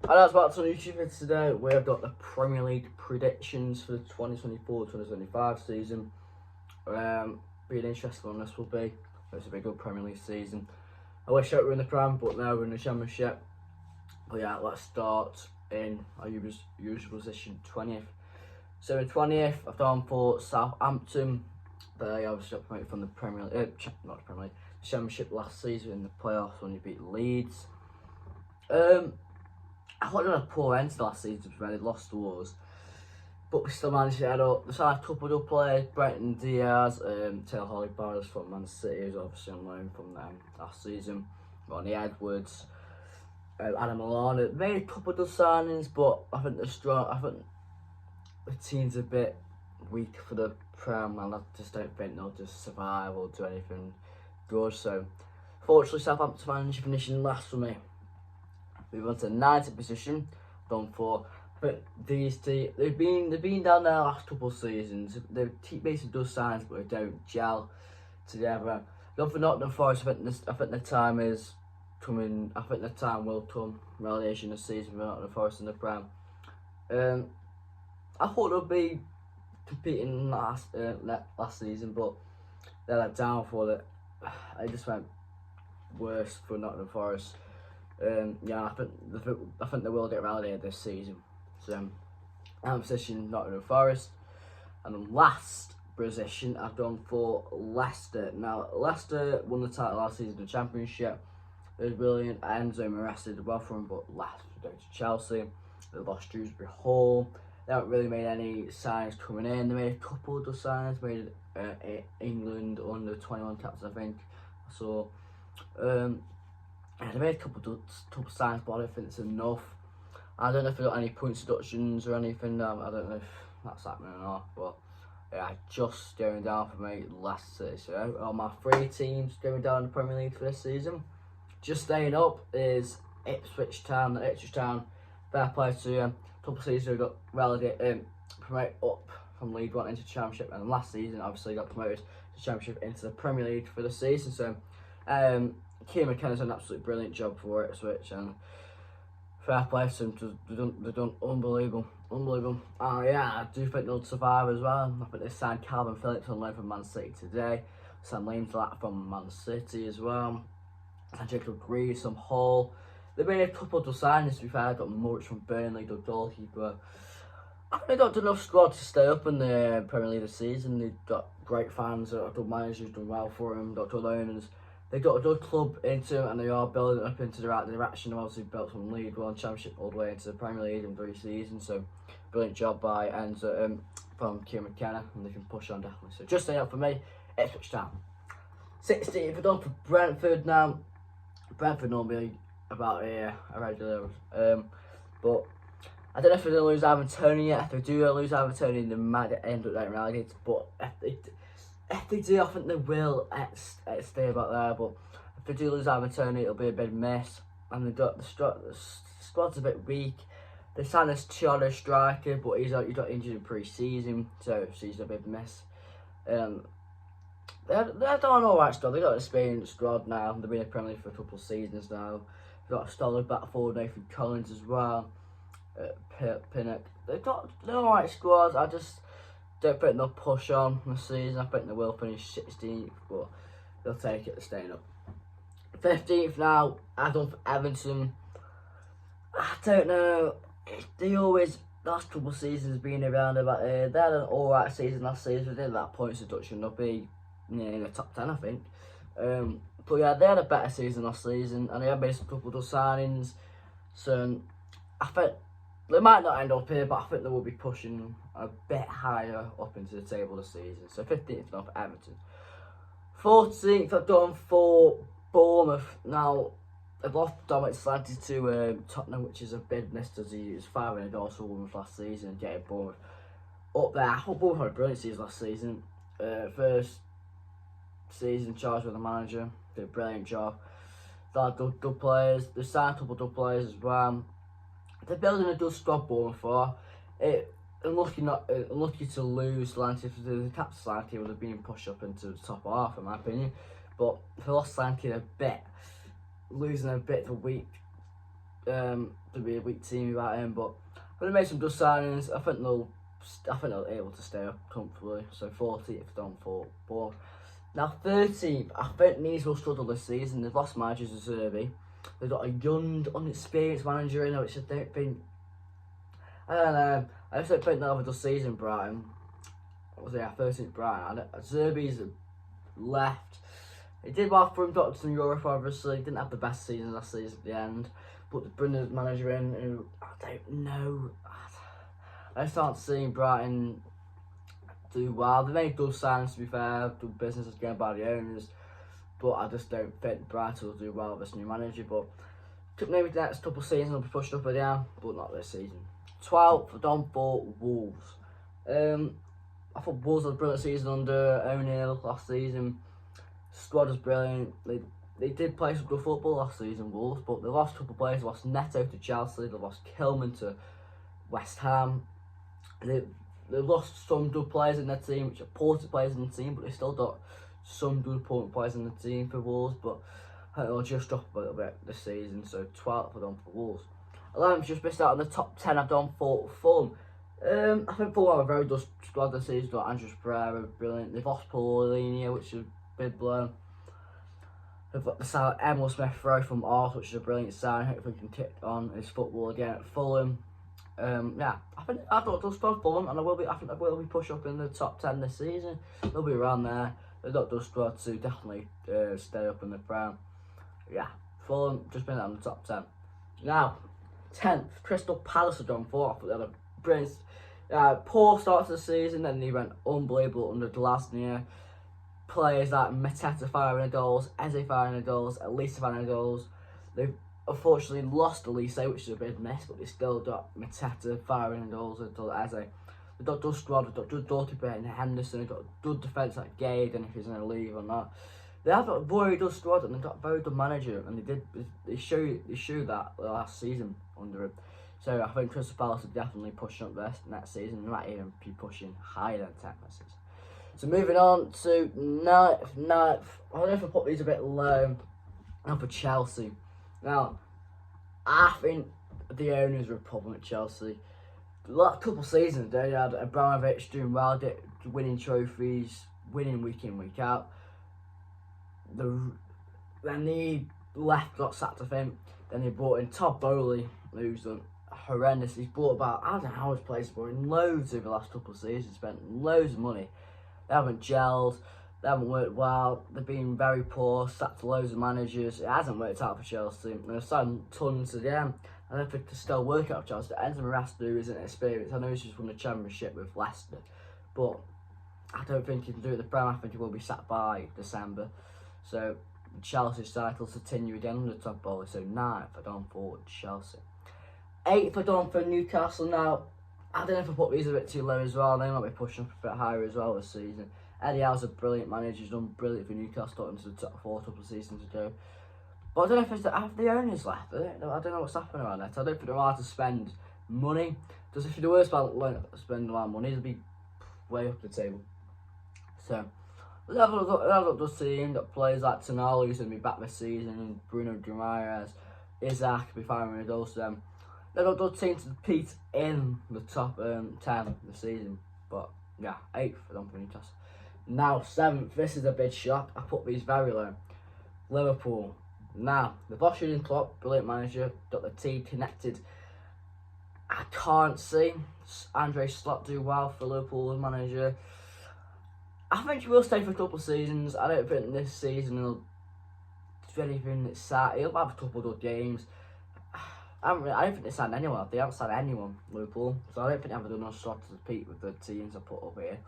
And that's about on YouTube for today. We have got the Premier League predictions for the 2024-2025 season. Being interesting on this will be. It's a big good Premier League season. I wish I were in the Prem, but now we're in the Championship. But yeah, let's start in our usual position, 20th. So in 20th, I've gone for Southampton. They obviously got promoted from the Premier League, not the Premier League, the Championship last season in the playoffs when you beat Leeds. I thought they had a poor end to last season where they lost to us, but we still managed to head up. There's a couple of good players, Brenton Diaz, Taylor Holly-Barnes from Man City, who's obviously on loan from them last season. Ronnie Edwards, Adam Lallana. Made a couple of good signings, but I think they're strong. I think the team's a bit weak for the Prem, and I just don't think they'll just survive or do anything good. So, fortunately, Southampton managed to finish last for me. Move on to the 90th position, done for. But they've been down there the last couple of seasons. They've made some good signs, but they don't gel together. Not for Nottingham Forest. I think the time is coming. I think the time will come. Relegation this season for Nottingham Forest in the Prem. I thought they'd be competing last season, but they're let down for it. I just went worse for Nottingham Forest. Yeah, I think they will get relegated this season. So, position Nottingham Forest, and then last position I've gone for Leicester. Now Leicester won the title last season, the Championship. It was brilliant. Enzo Maresca did well for them, but last to go to Chelsea. They lost Dewsbury Hall. They haven't really made any signings coming in. They made a couple of good signings. Made England under 21 captain, I think. So. They made a couple of signs, but I don't think it's enough. I don't know if they got any points deductions or anything. I don't know if that's happening or not. But yeah, just going down for me, Leicester. So on my three teams going down in the Premier League for this season, just staying up is Ipswich Town. Ipswich Town, fair play to them. Couple of seasons we got relegated, promoted up from League One into Championship, and last season obviously got promoted to Championship into the Premier League for the season. So. Kieran McKenna's done an absolutely brilliant job for Ipswich, and fair play to them. They've done unbelievable. Yeah, I do think they'll survive as well. I think they signed Calvin Phillips on loan from Man City today. Sam Lane's from Man City as well. And Jacob Greaves from Hull. They've made a couple of signings, to be fair. They've got Murch from Burnley, the goalkeeper. I think they've got enough squad to stay up in the Premier League this season. They've got great fans, a good manager who's done well for them, got good owners. They've got a good club into them, and they are building up into the right direction. They've obviously built from League One Championship all the way into the Premier League in 3 seasons. So, brilliant job by Enzo from Kieran McKenna, and they can push on definitely. So, just staying up for me, Ipswich Town. 16th, we're done for Brentford now. Brentford normally about here, a regular. But I don't know if they're going to lose Ivan Toney yet. If they do lose Ivan Toney, they might end up getting relegated. But if they do, I think they will stay about there. But if they do lose Ivan Toney, it'll be a big mess. And they've got the squad's a bit weak. They signed this Chiodo striker, but he got injured in pre-season, so season a big mess. They're doing an alright squad. They've got an experienced squad now. They've been in the Premier League for a couple of seasons now. They've got a solid back forward, Nathan Collins as well. Pinnock. They've got an alright squad. I just don't think they'll push on this season. I think they will finish 16th, but they'll take it to staying up. 15th now, I've done for Everton. I don't know. They always, last couple of seasons, been around about there. They had an alright season last season. They did that points deduction. They'll be in the top 10, I think. But yeah, they had a better season last season, and they have made a couple of signings. So I think they might not end up here, but I think they will be pushing a bit higher up into the table this season. So 15th now for Everton. 14th I've done for Bournemouth. Now, they've lost Dominic Solanke to Tottenham, which is a big miss as he was firing a goal for Bournemouth last season and getting Bournemouth up there. I thought Bournemouth had a brilliant season last season. First season charged with the manager, did a brilliant job. They had good players. They signed a couple of good players as well. They're building a good squad, Bournemouth for. Unlucky to lose Solanke. If the captain Solanke would have been pushed up into the top half, in my opinion. But they lost Solanke a bit, losing a bit for week. to be a weak team without him, but they made some good signings. I think they'll able to stay up comfortably. So 14th done for. But now 13th, I think these will struggle this season. They've lost managers to Zerbi. They've got a young, unexperienced manager in there, which I don't think. I don't know. I just don't think they'll have a good season. Brighton. What was it? 13th Brighton. Zerbi's left. He did well for him, got to Europe obviously. Didn't have the best season last season at the end. But to bring the manager in who I don't know. I just aren't seeing Brighton do well. They made good signings, to be fair, good business again by the owners. But I just don't think Brighton will do well with this new manager. But maybe the next couple of seasons will be pushed up or down, but not this season. 12th, done for Wolves. I thought Wolves had a brilliant season under O'Neill last season. Squad was brilliant. They did play some good football last season, Wolves, but they lost a couple of players. They lost Neto to Chelsea. They lost Kilman to West Ham. They lost some good players in their team, which are important players in the team, but they still got some good important players in the team for Wolves. But I think they'll just drop a little bit this season. So 12th, I've done for Wolves. 11th, just missed out on the top 10. I've done for Fulham. I think Fulham have a very good squad this season. Got Andrews Pereira, brilliant. They've lost Paulinho, which is a big blow. They've got the sign Emil Smith-Rowe from Arsenal, which is a brilliant sign. Hopefully he can kick on his football again at Fulham. Yeah, I think I've got a squad Fulham, and I think they will be pushed up in the top 10 this season. They'll be around there. They've got a squad to definitely stay up in the Prem. Yeah, Fulham just been on the top 10. Now, 10th, Crystal Palace have done 4th. They had a brilliant, poor start to the season, then they went unbelievable under Glasner. Players like Mateta firing the goals, Eze firing the goals, Elise firing the goals. They've unfortunately lost Elise, which is a big miss, but they still got Mateta firing the goals until Eze. They've got good squad, they've got good goalkeeper in Henderson, they've got good defence like Gade, and if he's going to leave or not. They have got a very good squad, and they've got a very good manager, and they showed that last season under him. So I think Crystal Palace will definitely push up this next season. They might even be pushing higher than 10th next season. So moving on to 9th. I don't know if I put these a bit low. Now for Chelsea. Now, I think the owners are a problem at Chelsea. The last couple of seasons, they had Abramovich doing well, winning trophies, winning week in, week out. Then he left, got sacked, I think. Then they brought in Todd Bowley, who's done horrendous. He's brought about, I don't know how his players brought in loads over the last couple of seasons, spent loads of money. They haven't gelled, they haven't worked well, they've been very poor, sacked loads of managers. It hasn't worked out for Chelsea. They've signed tons again. I don't think to still work out for Chelsea. Enzo Marastu isn't experienced. I know he's just won the championship with Leicester, but I don't think he can do it in the Prem. I think he will be sacked by December. So Chelsea's title continue again under Todd Bowley. So 9th, I gone for Chelsea. 8th, I gone for Newcastle. Now, I don't know if I put these a bit too low as well. They might be pushing up a bit higher as well this season. Eddie Howe's a brilliant manager. He's done brilliant for Newcastle, got into the top 4 a couple of seasons ago. But I don't know if it's have the owners left. I don't know what's happening around that. I don't think they're allowed to spend money. Because if they were spending a lot of money, they'd be way up the table. So, they've got a good team. Got players like Tonali, who's going to be back this season, and Bruno Guimaraes, Isaac will be firing the goals to them. They've got a good team to compete in the top 10 this season. But yeah, 8th for them for Newcastle. Now 7th, this is a big shock. I put these very low. Liverpool. Now, the boss Jurgen Klopp, brilliant manager, got the team connected. I can't see Andre Slot do well for Liverpool as manager. I think he will stay for a couple of seasons. I don't think this season he'll do anything that's sad. He'll have a couple of good games. I don't think they signed anyone. They haven't signed anyone, Liverpool. So I don't think they have enough slot to compete with the teams I put up here.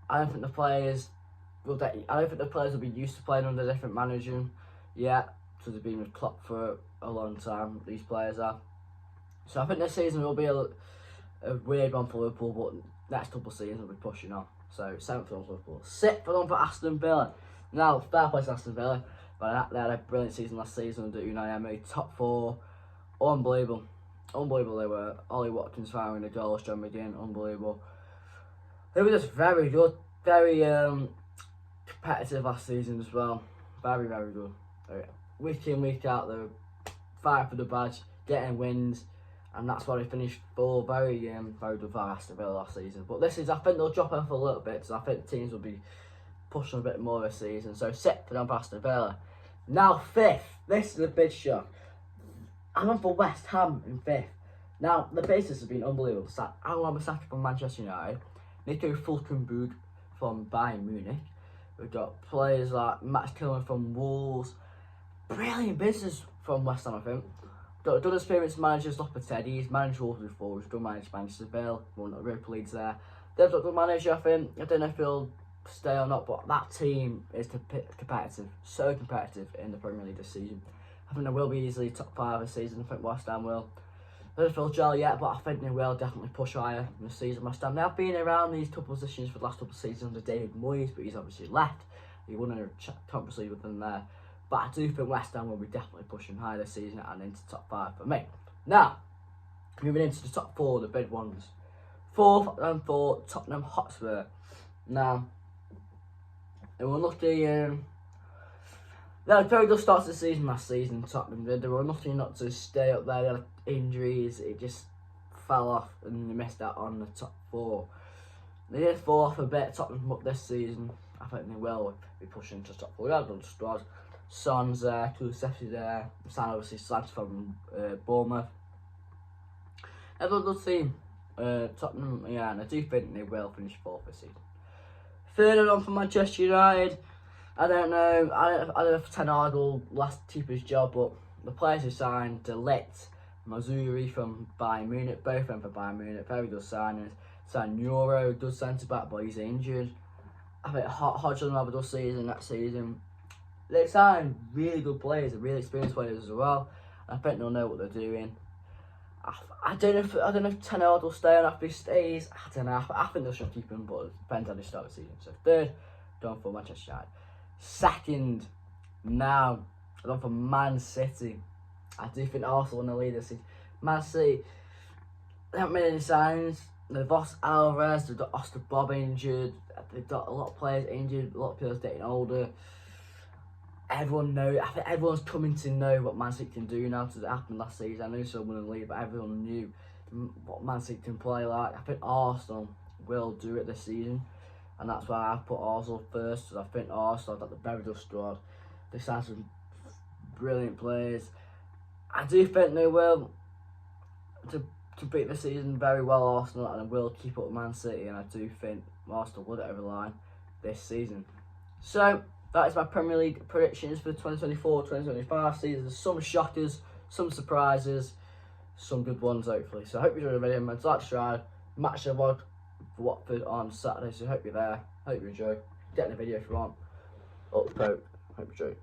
I don't think the players will be used to playing under a different manager yet. So they've been with Klopp for a long time. These players are. So I think this season will be a weird one for Liverpool, but next couple of seasons will be pushing on. So 7th for Liverpool. 6th for Aston Villa. Now fair play to Aston Villa. But they had a brilliant season last season under Unai Emery. Top 4. Unbelievable. Unbelievable they were. Ollie Watkins firing the goals, John McGinn, unbelievable. They were just very good. Very competitive last season as well. Very, very good. Week in, week out, they were fighting for the badge. getting wins, and that's why they finished for very good for Aston Villa last season. But this is, I think they'll drop off a little bit, because I think teams will be pushing a bit more this season. So 6th for Aston Villa. Now 5th. This is a big shock. I'm on for West Ham in 5th. Now the basis has been unbelievable. Aaron Wan-Bissaka from Manchester United, Nico Fulkenburg from Bayern Munich. We've got players like Max Tillman from Wolves. Brilliant business from West Ham, I think. Done experienced managers, Lopetegui. He's managed Wolves before. He's done manage Manchester Villa. Won the Europa Leagues there. They've got good manager, I think. I don't know if he'll stay or not, but that team is competitive. So competitive in the Premier League this season. I think they will be easily top 5 this season. I think West Ham will. I don't feel gel yet, but I think they will definitely push higher in the season. West Ham, they have been around these top positions for the last couple of seasons under David Moyes, but he's obviously left. He won a Conference League with them there. But I do think West Ham will be definitely pushing higher this season and into top 5 for me. Now, moving into the top 4, the big ones. 4th and 4, Tottenham Hotspur. Now, they were lucky. They had a very good start to the season last season, Tottenham did. They were lucky not to stay up there. They had injuries, it just fell off and they missed out on the top 4. They did fall off a bit, Tottenham up this season. I think they will be pushing to top 4. They had a good squad. Son's there, Kulusevski there, Son obviously slags from Bournemouth. They have a good team, Tottenham, yeah, and I do think they will finish 4th this season. 3rd on for Manchester United. I don't know if Ten Hag will keep his job, but the players who signed, De Ligt, Mazuri from Bayern Munich, both of them for Bayern Munich, very good signings. Signed Euro, good centre back, but he's injured. I think Hodgson will have a good season next season. They signed really good players, really experienced players as well. I think they'll know what they're doing. I don't know if Ten Hag will stay on after he stays. I don't know. I think they should keep him, but it depends how they start the season. So 3rd, done for Manchester United. 2nd, now gone for Man City. I do think Arsenal win the lead this season. Man City, they haven't made any signs. They've lost Alvarez, they've got Oscar Bob injured, they've got a lot of players injured, a lot of players getting older. Everyone knows, I think everyone's coming to know what Man City can do now. To happen last season, I knew someone would leave, but everyone knew what Man City can play like. I think Arsenal will do it this season, and that's why I've put Arsenal first, because I think Arsenal have got the very good squad. They signed some brilliant players. I do think they will to beat the season very well, Arsenal, and will keep up with Man City, and I do think Arsenal will over the line this season. So that is my Premier League predictions for the 2024-2025 season. Some shockers, some surprises, some good ones hopefully. So I hope you enjoyed the video. Remember to like, subscribe, match the vlog for Watford on Saturday. So I hope you're there. Hope you enjoy. Get in the video if you want. Up the vote. Hope you enjoy.